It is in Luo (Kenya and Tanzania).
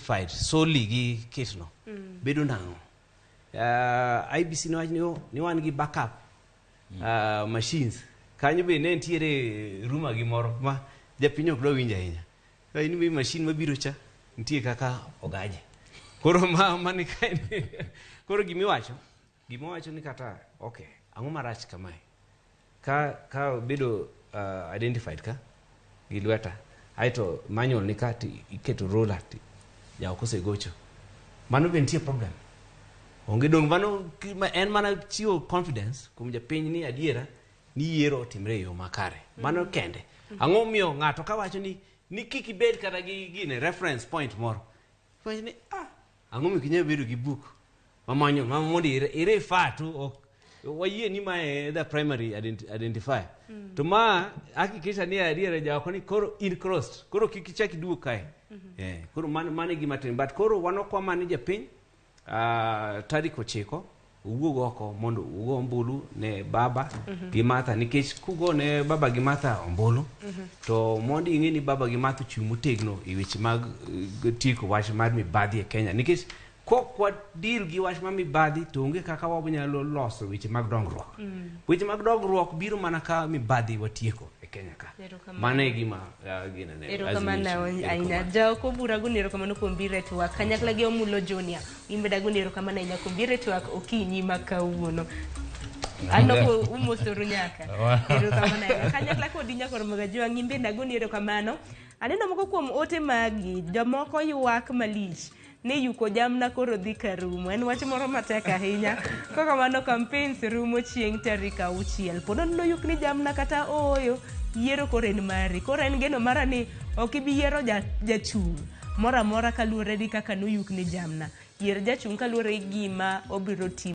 identified solely gi case no bedo nango IBC ni wan gi backup machines kanyo be ne ntiere ruma gi moro ma japinyo kdo winja hinya ni be machine mabiro cha ntie kaka ogaje koro mani kae koro gimiwacho ni kata okay ango marach kamae ka bedo identified ka gi lweta aito manual ni kati iketo roller ya okose gocho mano be ntie problem onge dong mano en mana chiwo confidence kum japiny ni adiera ni yiero timre yo makare mano kende ango miyo ngato ka wacho ni kiki bed kata gi gine reference point moro wacho ni ango mi kinye bedo gi book mamanyo mamondi ire fatu wayie ni mae the primary identifier to ma hakikisha ni adiera jako ni koro in crossed koro kikichaki duo kae koro mane gima tin but koro wanokwa mani japiny tarik 9 uwuog oko mondo ugo ombulu ne baba gi Martha nikech kugo ne baba gi Martha ombulu to mondo ing'e ni baba gi Martha chung' motegno e weche mag tieko wach mar mibadhi e Kenya nikech kwa deal gi wach mar mibadhi to onge kaka wanyalo loso weche mag dongruok weche mag dongruok biro mana ka mibadhi watieko e Kenya ka mane gima gina ne erokamano aina jako bura gunero kamano kuom bire twak kanyakla gi omulo Junior imbeda gunero kamano aina kuom bire twak okinyi makawuono anoko umosoro nyaka erokamano aina kanyakla kodi nyakoro magajwa ngimbe nagunero kamano aneno moko kuom ote magi jomoko ywak malich ne yuko jamna koro dhi karumo en wach moro matek ahinya kaka mano campaigns rumo chieng' tarik 6 pono no yuk ni jamna kata oyo yiero koro en mari koro en geno mara ni ok ibi yiero jachung' mora kaluwore gi kaka no yuk ni jamna yier jachung' kaluwore gi gima obiro timo